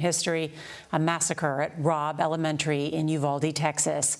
History, a massacre at Robb Elementary in Uvalde, Texas.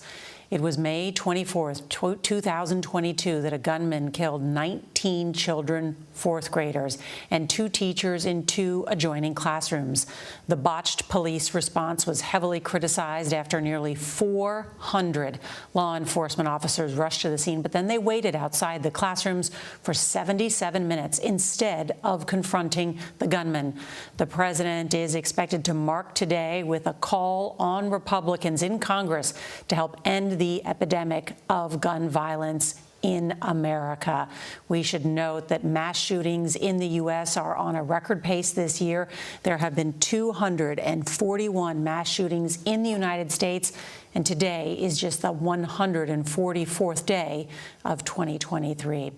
It was May 24th, 2022 that a gunman killed 19 children, fourth graders, and 2 teachers in 2 adjoining classrooms. The botched police response was heavily criticized after nearly 400 law enforcement officers rushed to the scene, but then they waited outside the classrooms for 77 minutes instead of confronting the gunman. The president is expected to mark today with a call on Republicans in Congress to help end the epidemic of gun violence in America. We should note that mass shootings in the U.S. are on a record pace this year. There have been 241 mass shootings in the United States, and today is just the 144th day of 2023.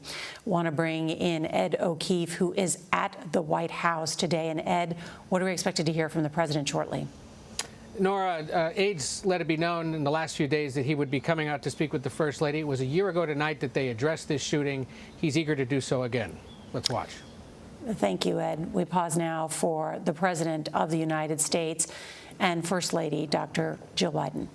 Want to bring in Ed O'Keefe, who is at the White House today. And Ed, what are we expected to hear from the president shortly? Nora, aides let it be known in the last few days that he would be coming out to speak with the First Lady. It was a year ago tonight that they addressed this shooting. He's eager to do so again. Let's watch. Thank you, Ed. We pause now for the President of the United States and First Lady, Dr. Jill Biden.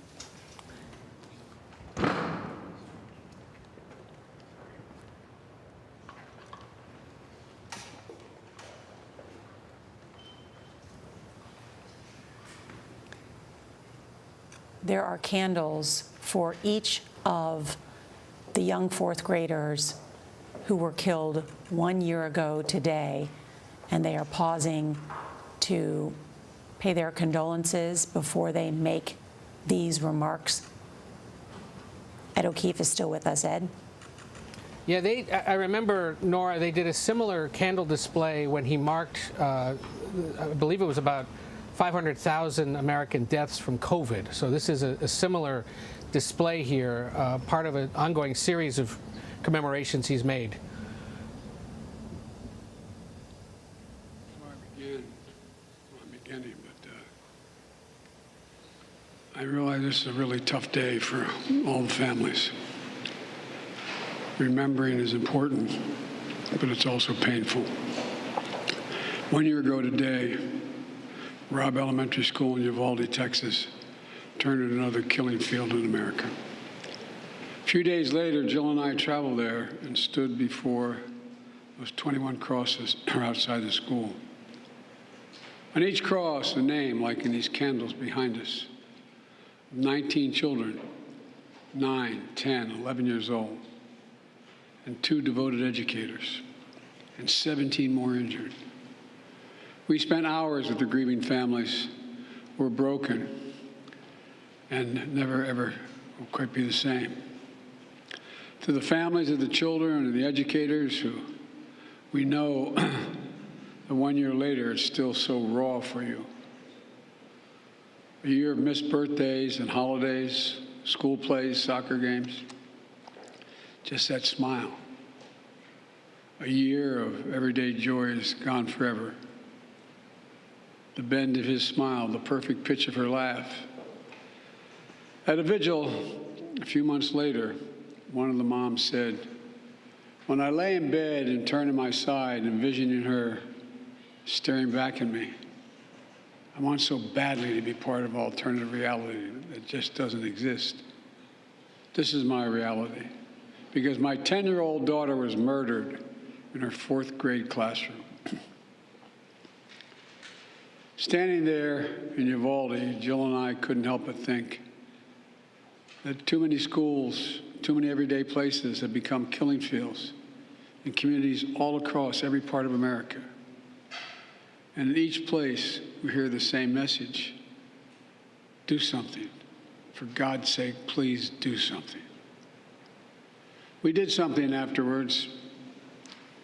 There are candles for each of the young fourth graders who were killed 1 year ago today, and they are pausing to pay their condolences before they make these remarks. Ed O'Keefe is still with us. Ed? Yeah, I remember, Nora, they did a similar candle display when he marked, I believe it was about 500,000 American deaths from COVID. So this is a similar display here, part of an ongoing series of commemorations he's made. I realize this is a really tough day for all the families. Remembering is important, but it's also painful. 1 year ago today, Robb Elementary School in Uvalde, Texas, turned into another killing field in America. A few days later, Jill and I traveled there and stood before those 21 crosses outside the school. On each cross, a name, like in these candles behind us, 19 children, 9, 10, 11 years old, and 2 devoted educators, and 17 more injured. We spent hours with the grieving families who were broken and never, ever will quite be the same. To the families of the children and the educators who we know that 1 year later it's still so raw for you. A year of missed birthdays and holidays, school plays, soccer games. Just that smile. A year of everyday joys gone forever. The bend of his smile, the perfect pitch of her laugh. At a vigil a few months later, one of the moms said, "When I lay in bed and turn to my side, envisioning her staring back at me, I want so badly to be part of alternative reality that just doesn't exist. This is my reality, because my 10-year-old daughter was murdered in her 4th grade classroom." Standing there in Uvalde, Jill and I couldn't help but think that too many schools, too many everyday places have become killing fields in communities all across every part of America. And in each place, we hear the same message. Do something. For God's sake, please do something. We did something afterwards,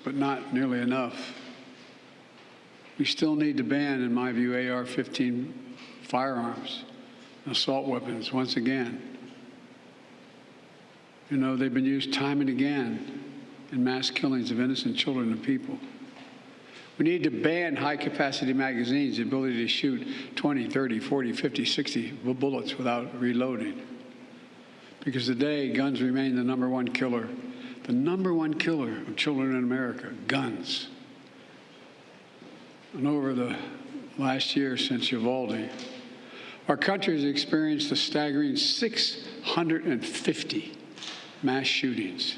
but not nearly enough. We still need to ban, in my view, AR-15 firearms, assault weapons, once again. You know, they've been used time and again in mass killings of innocent children and people. We need to ban high-capacity magazines, the ability to shoot 20, 30, 40, 50, 60 bullets without reloading. Because today, guns remain the #1 killer, the #1 killer of children in America, guns. And over the last year since Uvalde, our country has experienced a staggering 650 mass shootings.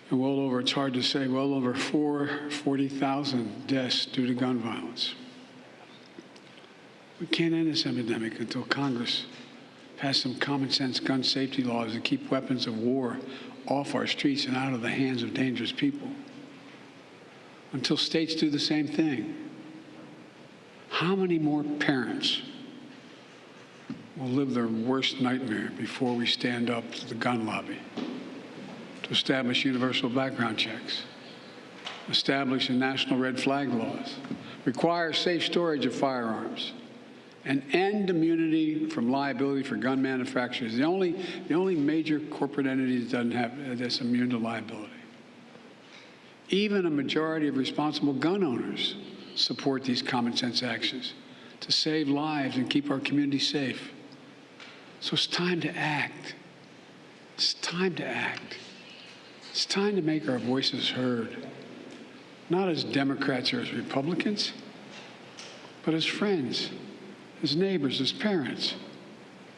And well over, it's hard to say, well over 40,000 deaths due to gun violence. We can't end this epidemic until Congress passed some common sense gun safety laws that keep weapons of war off our streets and out of the hands of dangerous people. Until states do the same thing. How many more parents will live their worst nightmare before we stand up to the gun lobby to establish universal background checks, establish a national red flag laws, require safe storage of firearms, and end immunity from liability for gun manufacturers? The only major corporate entity that doesn't have that's immune to liability. Even a majority of responsible gun owners support these common sense actions to save lives and keep our community safe. So it's time to act. It's time to act. It's time to make our voices heard, not as Democrats or as Republicans, but as friends, as neighbors, as parents,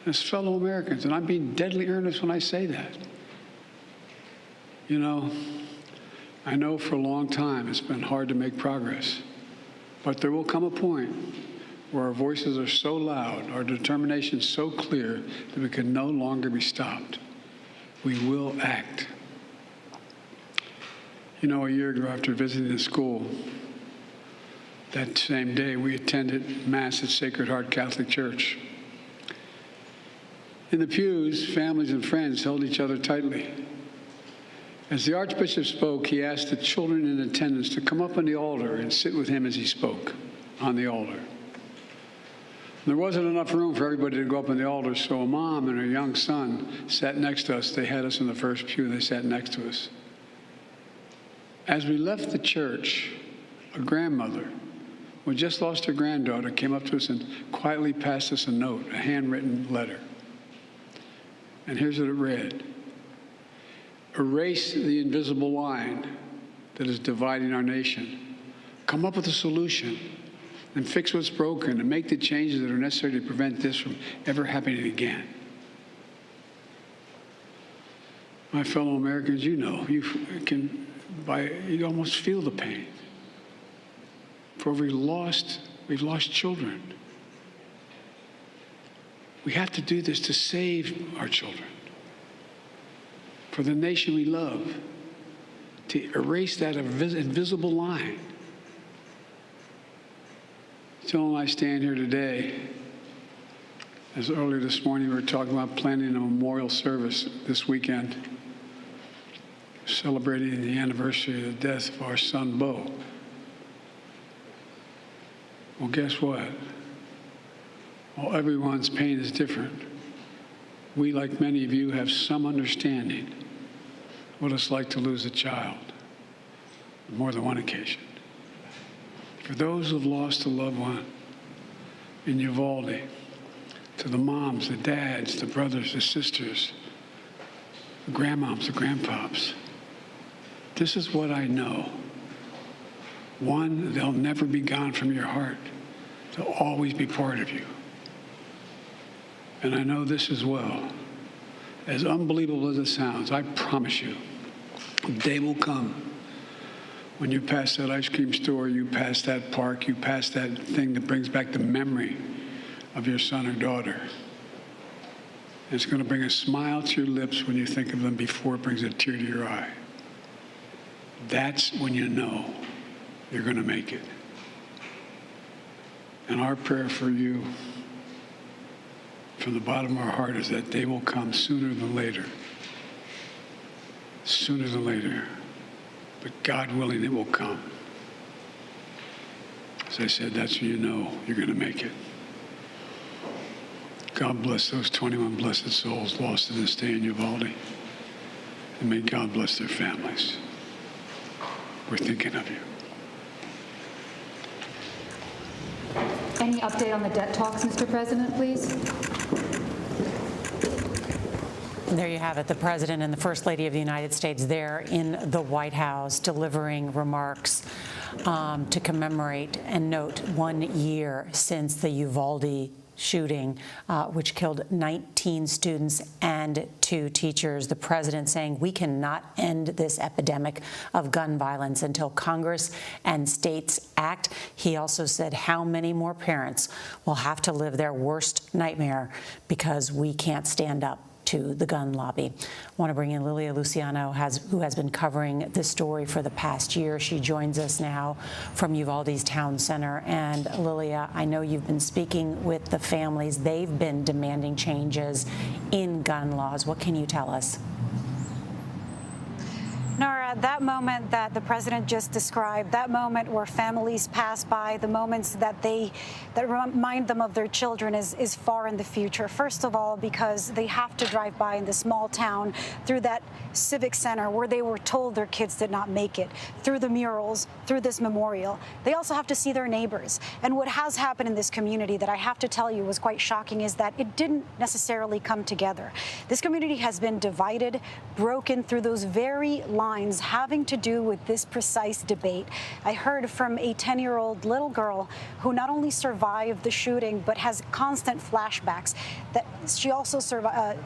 as fellow Americans. And I'm being deadly earnest when I say that. You know, I know for a long time it's been hard to make progress, but there will come a point where our voices are so loud, our determination so clear that we can no longer be stopped. We will act. You know, a year ago after visiting the school, that same day we attended Mass at Sacred Heart Catholic Church. In the pews, families and friends held each other tightly. As the Archbishop spoke, he asked the children in attendance to come up on the altar and sit with him as he spoke on the altar. There wasn't enough room for everybody to go up on the altar, so a mom and her young son sat next to us. They had us in the first pew. They sat next to us. As we left the church, a grandmother who had just lost her granddaughter came up to us and quietly passed us a note, a handwritten letter. And here's what it read. Erase the invisible line that is dividing our nation. Come up with a solution and fix what's broken and make the changes that are necessary to prevent this from ever happening again. My fellow Americans, you know, you almost feel the pain. For we've lost children. We have to do this to save our children. For the nation we love, to erase that invisible line. Jill and I stand here today, as earlier this morning we were talking about planning a memorial service this weekend, celebrating the anniversary of the death of our son, Bo. Well, guess what? While everyone's pain is different, we, like many of you, have some understanding what it's like to lose a child on more than one occasion. For those who've lost a loved one in Uvalde, to the moms, the dads, the brothers, the sisters, the grandmoms, the grandpops, this is what I know. One, they'll never be gone from your heart. They'll always be part of you. And I know this as well. As unbelievable as it sounds, I promise you, a day will come when you pass that ice cream store, you pass that park, you pass that thing that brings back the memory of your son or daughter. It's going to bring a smile to your lips when you think of them before it brings a tear to your eye. That's when you know you're going to make it. And our prayer for you from the bottom of our heart is that day will come sooner than later. Sooner than later. But God willing, it will come. As I said, that's when you know you're going to make it. God bless those 21 blessed souls lost in this day in Uvalde. And may God bless their families. We're thinking of you. Any update on the debt talks, Mr. President, please? There you have it, the President and the First Lady of the United States there in the White House delivering remarks to commemorate and note 1 year since the Uvalde shooting, which killed 19 students and 2 teachers. The president saying we cannot end this epidemic of gun violence until Congress and states act. He also said how many more parents will have to live their worst nightmare because we can't stand up to the gun lobby. I want to bring in Lilia Luciano, who has been covering this story for the past year. She joins us now from Uvalde's town center. And Lilia, I know you've been speaking with the families. They've been demanding changes in gun laws. What can you tell us? Nora, that moment that the president just described, that moment where families pass by, the moments that remind them of their children is far in the future. First of all, because they have to drive by in the small town through that civic center where they were told their kids did not make it, through the murals, through this memorial. They also have to see their neighbors. And what has happened in this community that I have to tell you was quite shocking is that it didn't necessarily come together. This community has been divided, broken through those very lines having to do with this precise debate. I heard from a 10-year-old little girl who not only survived the shooting but has constant flashbacks that she also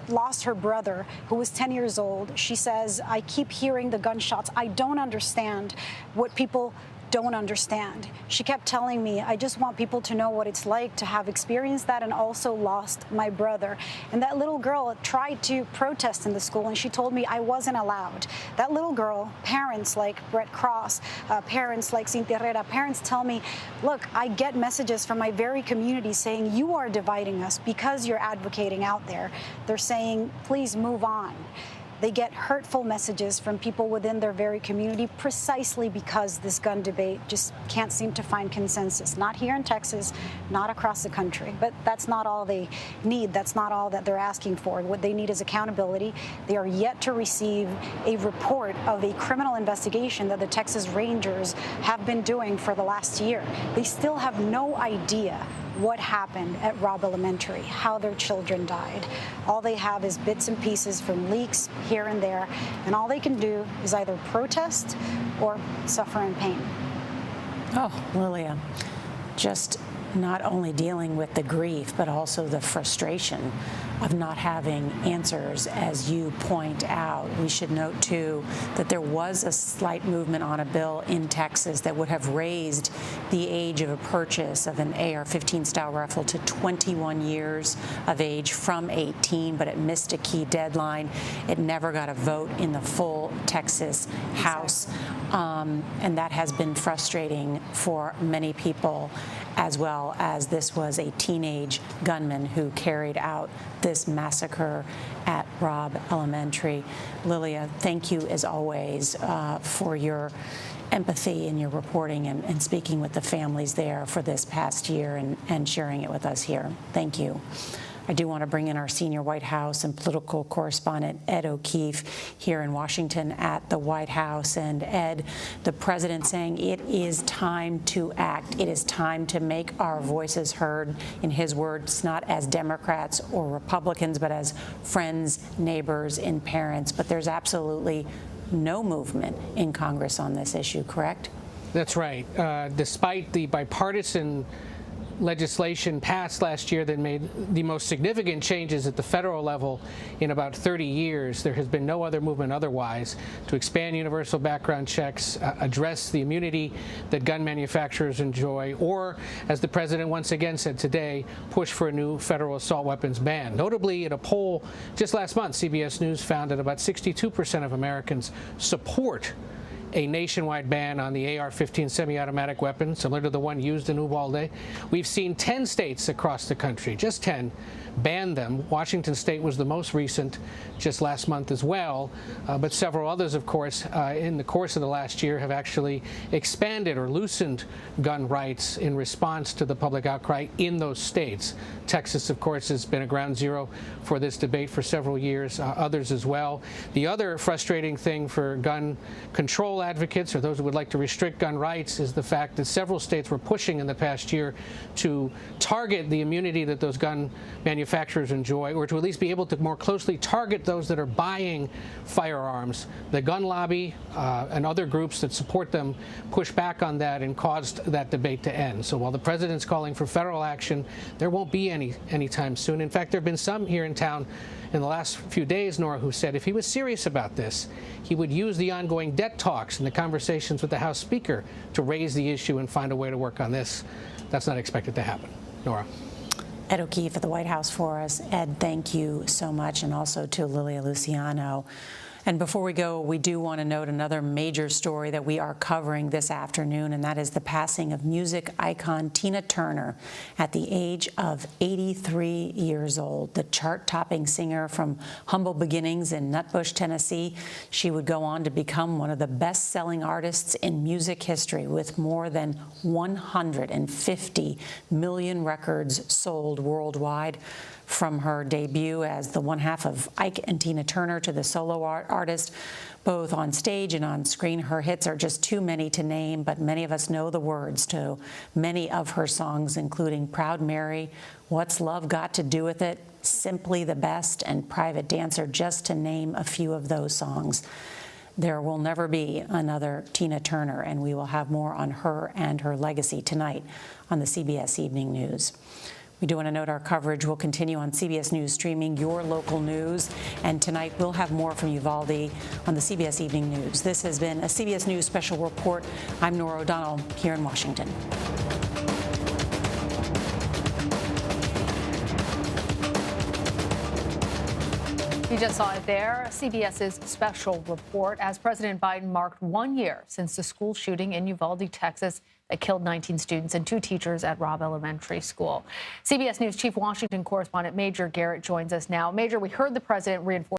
lost her brother who was 10 years old. She says, I keep hearing the gunshots. I don't understand what people don't understand. She kept telling me, I just want people to know what it's like to have experienced that and also lost my brother. And that little girl tried to protest in the school, and she told me I wasn't allowed. That little girl, parents like Brett Cross, parents like Cynthia Herrera, parents tell me, look, I get messages from my very community saying you are dividing us because you're advocating out there. They're saying, please move on. They get hurtful messages from people within their very community precisely because this gun debate just can't seem to find consensus. Not here in Texas, not across the country. But that's not all they need. That's not all that they're asking for. What they need is accountability. They are yet to receive a report of a criminal investigation that the Texas Rangers have been doing for the last year. They still have no idea what happened at Robb Elementary, how their children died. All they have is bits and pieces from leaks here and there, and all they can do is either protest or suffer in pain. Oh, Lilia, just not only dealing with the grief, but also the frustration of not having answers, as you point out. We should note, too, that there was a slight movement on a bill in Texas that would have raised the age of a purchase of an AR-15 style rifle to 21 years of age from 18, but it missed a key deadline. It never got a vote in the full Texas House, and that has been frustrating for many people, as well as this was a teenage gunman who carried out this massacre at Robb Elementary. Lilia, thank you as always for your empathy and your reporting and speaking with the families there for this past year and sharing it with us here. Thank you. I do want to bring in our senior White House and political correspondent, Ed O'Keefe, here in Washington at the White House. And Ed, the president saying it is time to act. It is time to make our voices heard, in his words, not as Democrats or Republicans, but as friends, neighbors, and parents. But there's absolutely no movement in Congress on this issue, correct? That's right. Despite the bipartisan legislation passed last year that made the most significant changes at the federal level in about 30 years, there has been no other movement otherwise to expand universal background checks, address the immunity that gun manufacturers enjoy, or, as the president once again said today, push for a new federal assault weapons ban. Notably, in a poll just last month, CBS News found that about 62% of Americans support a nationwide ban on the AR-15 semi-automatic weapon, similar to the one used in Uvalde. We've seen 10 states across the country, just 10, ban them. Washington State was the most recent, just last month as well. But several others, of course, in the course of the last year have actually expanded or loosened gun rights in response to the public outcry in those states. Texas, of course, has been a ground zero for this debate for several years, others as well. The other frustrating thing for gun control liberal advocates or those who would like to restrict gun rights is the fact that several states were pushing in the past year to target the immunity that those gun manufacturers enjoy, or to at least be able to more closely target those that are buying firearms. The gun lobby and other groups that support them pushed back on that and caused that debate to end. So while the president's calling for federal action, there won't be any anytime soon. In fact, there have been some here in town in the last few days, Nora, who said if he was serious about this, he would use the ongoing debt talks and the conversations with the House Speaker to raise the issue and find a way to work on this. That's not expected to happen. Nora. Ed O'Keefe at the White House for us. Ed, thank you so much, and also to Lilia Luciano. And before we go, we do want to note another major story that we are covering this afternoon, and that is the passing of music icon Tina Turner at the age of 83 years old. The chart-topping singer from humble beginnings in Nutbush, Tennessee, she would go on to become one of the best-selling artists in music history, with more than 150 million records sold worldwide. From her debut as the one half of Ike and Tina Turner to the solo artist, both on stage and on screen, her hits are just too many to name, but many of us know the words to many of her songs, including Proud Mary, What's Love Got to Do with It, Simply the Best, and Private Dancer, just to name a few of those songs. There will never be another Tina Turner, and we will have more on her and her legacy tonight on the CBS Evening News. We do want to note our coverage will continue on CBS News Streaming, your local news. And tonight we'll have more from Uvalde on the CBS Evening News. This has been a CBS News special report. I'm Nora O'Donnell here in Washington. You just saw it there, CBS's special report as President Biden marked 1 year since the school shooting in Uvalde, Texas, that killed 19 students and 2 teachers at Robb Elementary School. CBS News Chief Washington correspondent Major Garrett joins us now. Major, we heard the president reinforce